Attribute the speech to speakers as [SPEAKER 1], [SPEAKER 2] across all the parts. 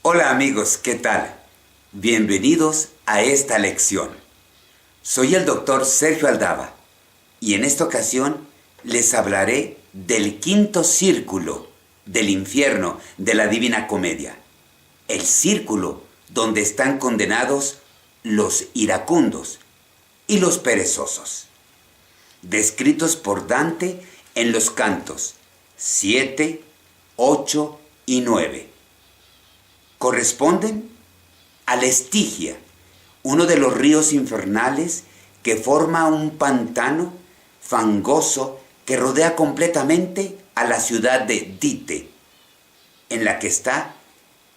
[SPEAKER 1] Hola amigos, ¿qué tal? Bienvenidos a esta lección. Soy el doctor Sergio Aldaba y en esta ocasión les hablaré del quinto círculo del infierno de la Divina Comedia. El círculo donde están condenados los iracundos y los perezosos, descritos por Dante en los cantos 7, 8 y 9. Corresponden a la Estigia, uno de los ríos infernales que forma un pantano fangoso que rodea completamente a la ciudad de Dite, en la que está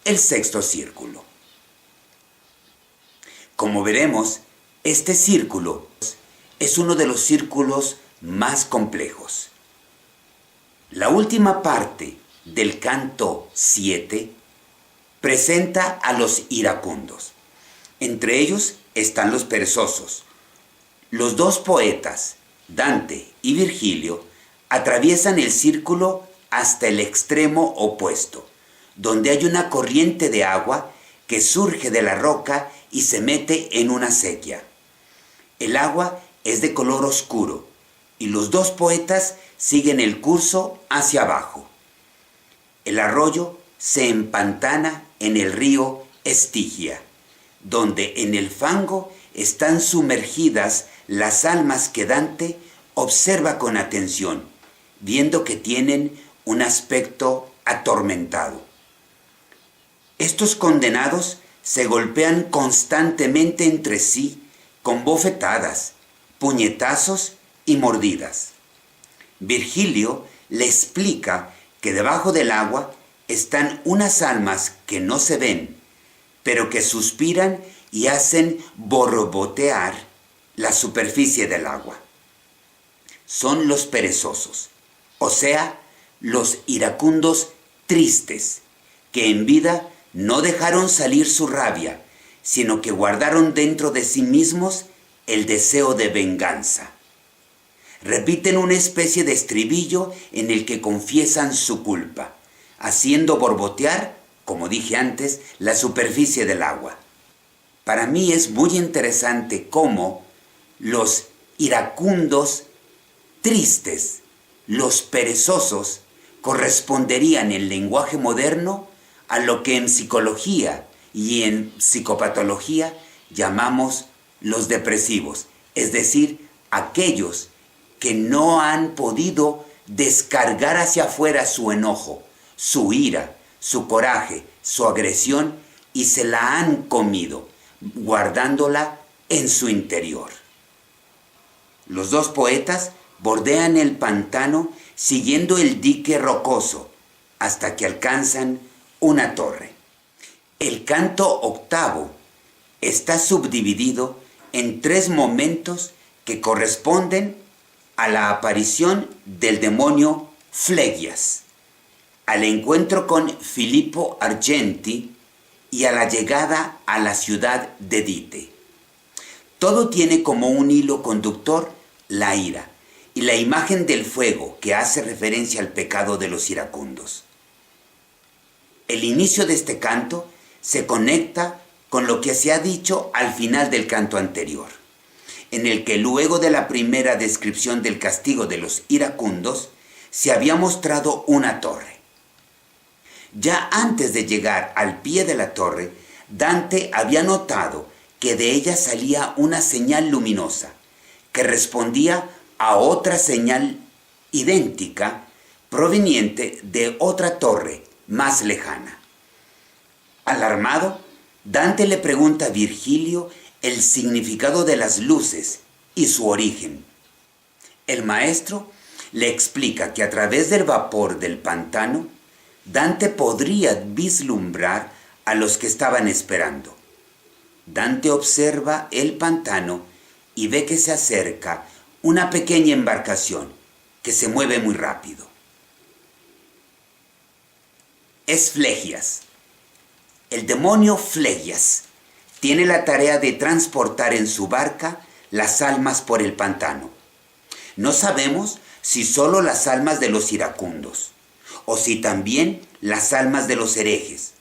[SPEAKER 1] el sexto círculo. Como veremos, este círculo es uno de los círculos más complejos. La última parte del canto 7 presenta a los iracundos. Entre ellos están los perezosos. Los dos poetas, Dante y Virgilio, atraviesan el círculo hasta el extremo opuesto, donde hay una corriente de agua que surge de la roca y se mete en una acequia. El agua es de color oscuro y los dos poetas siguen el curso hacia abajo. El arroyo se empantana en el río Estigia, donde en el fango están sumergidas las almas que Dante observa con atención, viendo que tienen un aspecto atormentado. Estos condenados se golpean constantemente entre sí con bofetadas, puñetazos y mordidas. Virgilio le explica que debajo del agua están unas almas que no se ven, pero que suspiran y hacen borbotear la superficie del agua. Son los perezosos, o sea, los iracundos tristes, que en vida no dejaron salir su rabia, sino que guardaron dentro de sí mismos el deseo de venganza. Repiten una especie de estribillo en el que confiesan su culpa, haciendo borbotear, como dije antes, la superficie del agua. Para mí es muy interesante cómo los iracundos tristes, los perezosos, corresponderían en lenguaje moderno a lo que en psicología y en psicopatología llamamos los depresivos, es decir, aquellos que no han podido descargar hacia afuera su enojo, su ira, su coraje, su agresión y se la han comido, guardándola en su interior. Los dos poetas bordean el pantano siguiendo el dique rocoso hasta que alcanzan una torre. El canto octavo está subdividido en 3 momentos que corresponden a la aparición del demonio Flegias, al encuentro con Filippo Argenti y a la llegada a la ciudad de Dite. Todo tiene como un hilo conductor la ira y la imagen del fuego que hace referencia al pecado de los iracundos. El inicio de este canto se conecta con lo que se ha dicho al final del canto anterior, en el que luego de la primera descripción del castigo de los iracundos, se había mostrado una torre. Ya antes de llegar al pie de la torre, Dante había notado que de ella salía una señal luminosa, que respondía a otra señal idéntica, proveniente de otra torre más lejana. Alarmado, Dante le pregunta a Virgilio el significado de las luces y su origen. El maestro le explica que a través del vapor del pantano, Dante podría vislumbrar a los que estaban esperando. Dante observa el pantano y ve que se acerca una pequeña embarcación que se mueve muy rápido. Es Flegias. El demonio Flegias tiene la tarea de transportar en su barca las almas por el pantano. No sabemos si solo las almas de los iracundos, o si también las almas de los herejes,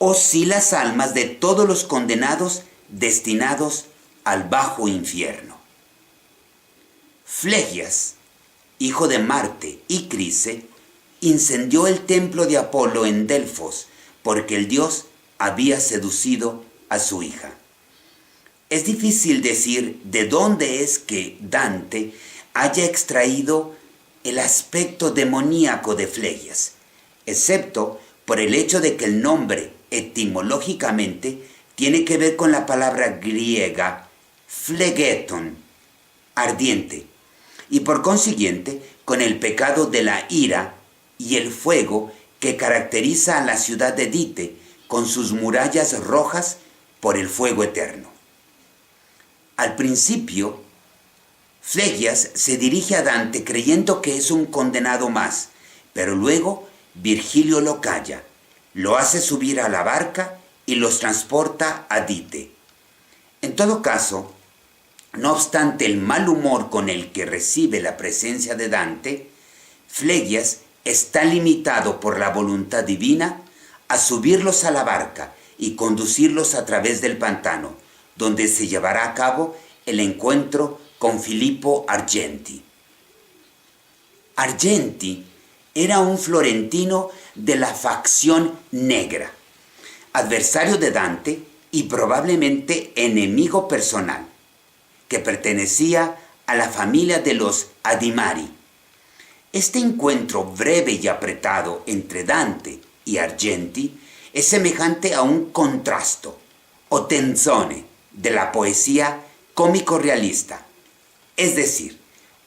[SPEAKER 1] o sí las almas de todos los condenados destinados al bajo infierno. Flegias, hijo de Marte y Crise, incendió el templo de Apolo en Delfos porque el dios había seducido a su hija. Es difícil decir de dónde es que Dante haya extraído el aspecto demoníaco de Flegias, excepto por el hecho de que el nombre etimológicamente tiene que ver con la palabra griega phlegeton, ardiente, y por consiguiente con el pecado de la ira y el fuego que caracteriza a la ciudad de Dite con sus murallas rojas por el fuego eterno. Al principio, Flegias se dirige a Dante creyendo que es un condenado más, pero luego Virgilio lo calla, lo hace subir a la barca y los transporta a Dite. En todo caso, no obstante el mal humor con el que recibe la presencia de Dante, Flegias está limitado por la voluntad divina a subirlos a la barca y conducirlos a través del pantano, donde se llevará a cabo el encuentro con Filippo Argenti. Argenti era un florentino de la facción negra, adversario de Dante y probablemente enemigo personal, que pertenecía a la familia de los Adimari. Este encuentro breve y apretado entre Dante y Argenti es semejante a un contrasto o tenzone de la poesía cómico-realista, es decir,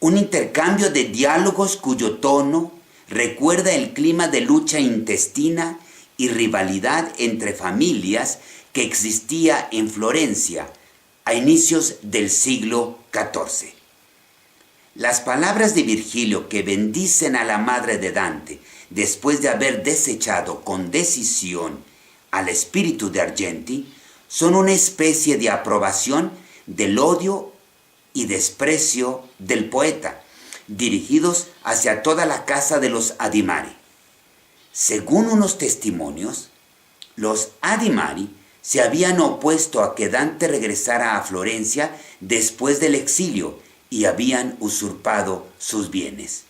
[SPEAKER 1] un intercambio de diálogos cuyo tono recuerda el clima de lucha intestina y rivalidad entre familias que existía en Florencia a inicios del siglo XIV. Las palabras de Virgilio que bendicen a la madre de Dante después de haber desechado con decisión al espíritu de Argenti son una especie de aprobación del odio y desprecio del poeta, dirigidos hacia toda la casa de los Adimari. Según unos testimonios, los Adimari se habían opuesto a que Dante regresara a Florencia después del exilio y habían usurpado sus bienes.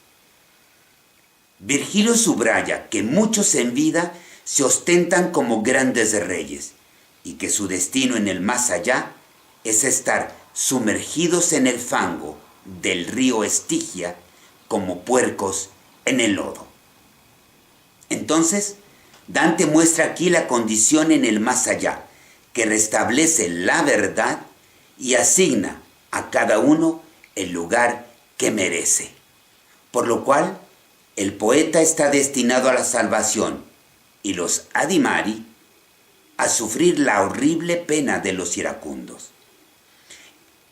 [SPEAKER 1] Virgilio subraya que muchos en vida se ostentan como grandes reyes y que su destino en el más allá es estar sumergidos en el fango del río Estigia como puercos en el lodo. Entonces, Dante muestra aquí la condición en el más allá, que restablece la verdad y asigna a cada uno el lugar que merece. Por lo cual, el poeta está destinado a la salvación y los Adimari a sufrir la horrible pena de los iracundos.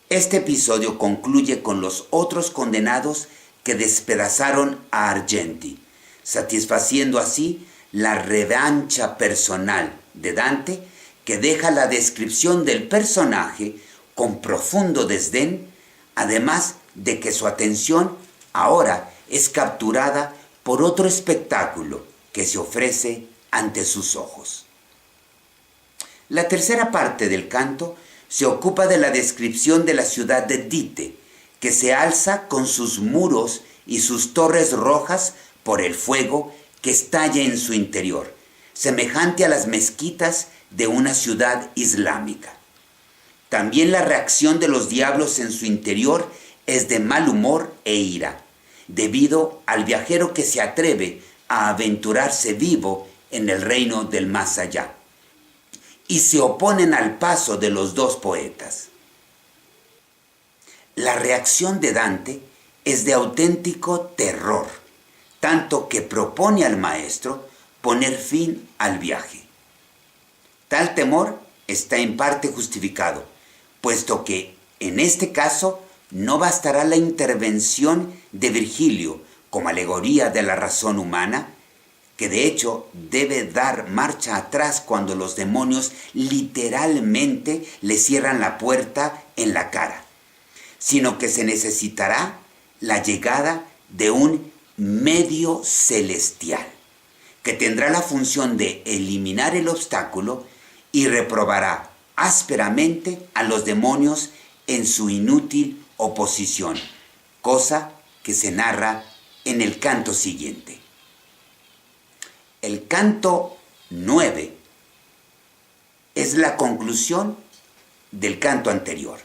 [SPEAKER 1] Este episodio concluye con los otros condenados que despedazaron a Argenti, satisfaciendo así la revancha personal de Dante, que deja la descripción del personaje con profundo desdén, además de que su atención ahora es capturada por otro espectáculo que se ofrece ante sus ojos. La tercera parte del canto se ocupa de la descripción de la ciudad de Dite, que se alza con sus muros y sus torres rojas por el fuego que estalla en su interior, semejante a las mezquitas de una ciudad islámica. También la reacción de los diablos en su interior es de mal humor e ira, debido al viajero que se atreve a aventurarse vivo en el reino del más allá, y se oponen al paso de los dos poetas. La reacción de Dante es de auténtico terror, tanto que propone al maestro poner fin al viaje. Tal temor está en parte justificado, puesto que en este caso no bastará la intervención de Virgilio como alegoría de la razón humana, que de hecho debe dar marcha atrás cuando los demonios literalmente le cierran la puerta en la cara, sino que se necesitará la llegada de un medio celestial, que tendrá la función de eliminar el obstáculo y reprobará ásperamente a los demonios en su inútil oposición, cosa que se narra en el canto siguiente. El canto 9 es la conclusión del canto anterior.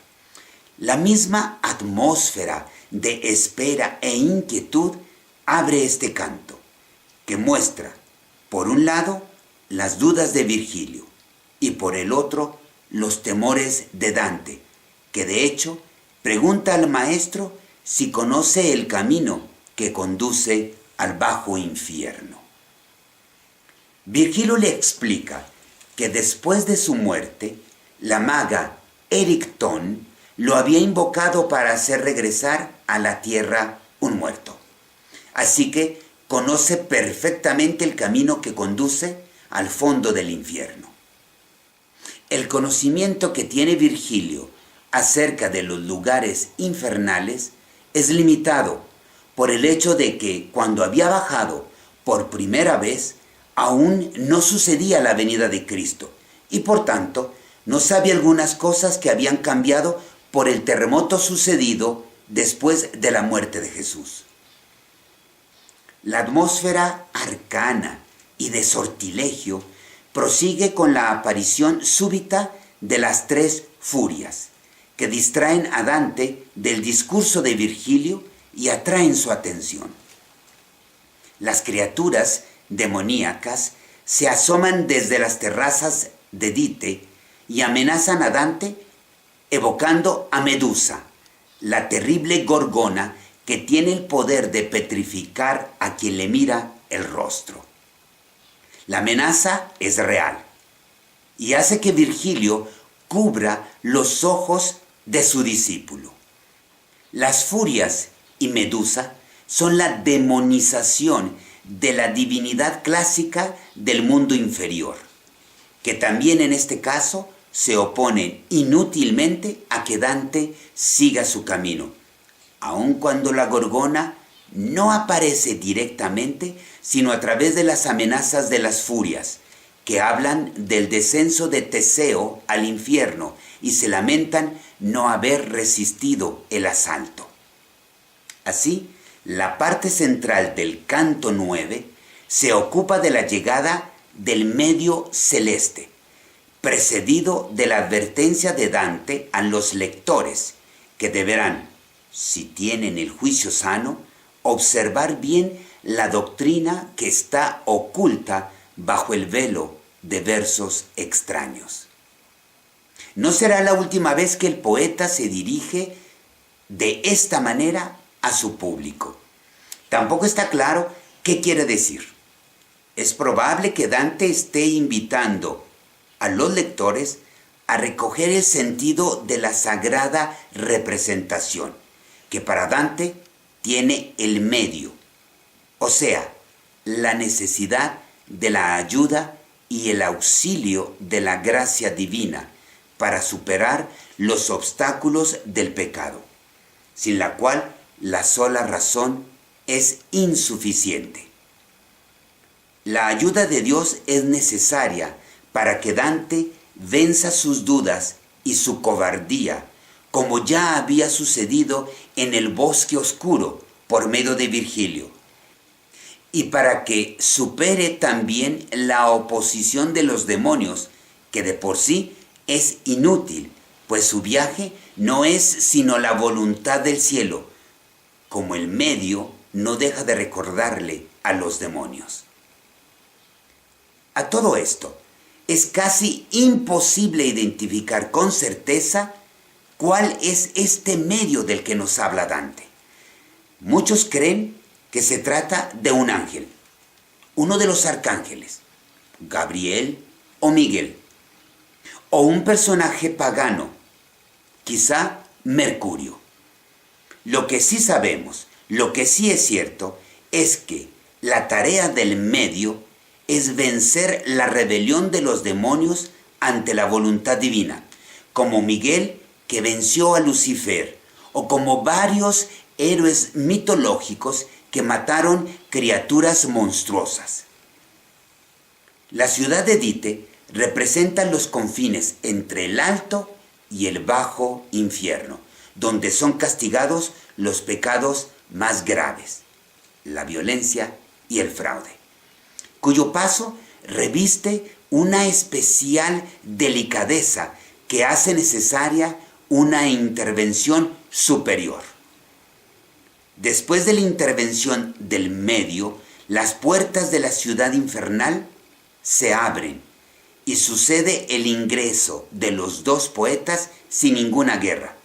[SPEAKER 1] La misma atmósfera de espera e inquietud abre este canto, que muestra, por un lado, las dudas de Virgilio y por el otro, los temores de Dante, que de hecho pregunta al maestro si conoce el camino que conduce al bajo infierno. Virgilio le explica que después de su muerte, la maga Erichthon lo había invocado para hacer regresar a la tierra un muerto. Así que conoce perfectamente el camino que conduce al fondo del infierno. El conocimiento que tiene Virgilio acerca de los lugares infernales es limitado por el hecho de que cuando había bajado por primera vez, aún no sucedía la venida de Cristo y por tanto no sabía algunas cosas que habían cambiado por el terremoto sucedido después de la muerte de Jesús. La atmósfera arcana y de sortilegio prosigue con la aparición súbita de las tres furias, que distraen a Dante del discurso de Virgilio y atraen su atención. Las criaturas demoníacas se asoman desde las terrazas de Dite y amenazan a Dante evocando a Medusa, la terrible gorgona que tiene el poder de petrificar a quien le mira el rostro. La amenaza es real y hace que Virgilio cubra los ojos de su discípulo. Las furias y Medusa son la demonización de la divinidad clásica del mundo inferior, que también en este caso se oponen inútilmente a que Dante siga su camino, aun cuando la gorgona no aparece directamente, sino a través de las amenazas de las furias, que hablan del descenso de Teseo al infierno y se lamentan no haber resistido el asalto. Así, la parte central del canto 9 se ocupa de la llegada del medio celeste, precedido de la advertencia de Dante a los lectores, que deberán, si tienen el juicio sano, observar bien la doctrina que está oculta bajo el velo de versos extraños. No será la última vez que el poeta se dirige de esta manera a su público. Tampoco está claro qué quiere decir. Es probable que Dante esté invitando a los lectores a recoger el sentido de la sagrada representación, que para Dante tiene el medio, o sea, la necesidad de la ayuda y el auxilio de la gracia divina para superar los obstáculos del pecado, sin la cual la sola razón es insuficiente. La ayuda de Dios es necesaria para que Dante venza sus dudas y su cobardía, como ya había sucedido en el bosque oscuro por medio de Virgilio, y para que supere también la oposición de los demonios, que de por sí es inútil, pues su viaje no es sino la voluntad del cielo, como el medio no deja de recordarle a los demonios. A todo esto, es casi imposible identificar con certeza cuál es este medio del que nos habla Dante. Muchos creen que se trata de un ángel, uno de los arcángeles, Gabriel o Miguel, o un personaje pagano, quizá Mercurio. Lo que sí sabemos, lo que sí es cierto, es que la tarea del medio es vencer la rebelión de los demonios ante la voluntad divina, como Miguel que venció a Lucifer, o como varios héroes mitológicos que mataron criaturas monstruosas. La ciudad de Dite representa los confines entre el alto y el bajo infierno, donde son castigados los pecados más graves, la violencia y el fraude, cuyo paso reviste una especial delicadeza que hace necesaria una intervención superior. Después de la intervención del medio, las puertas de la ciudad infernal se abren y sucede el ingreso de los dos poetas sin ninguna guerra.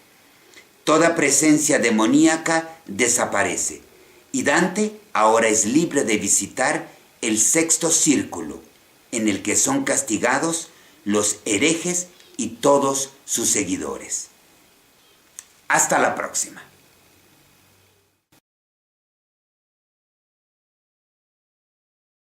[SPEAKER 1] Toda presencia demoníaca desaparece y Dante ahora es libre de visitar el sexto círculo, en el que son castigados los herejes y todos sus seguidores. Hasta la próxima.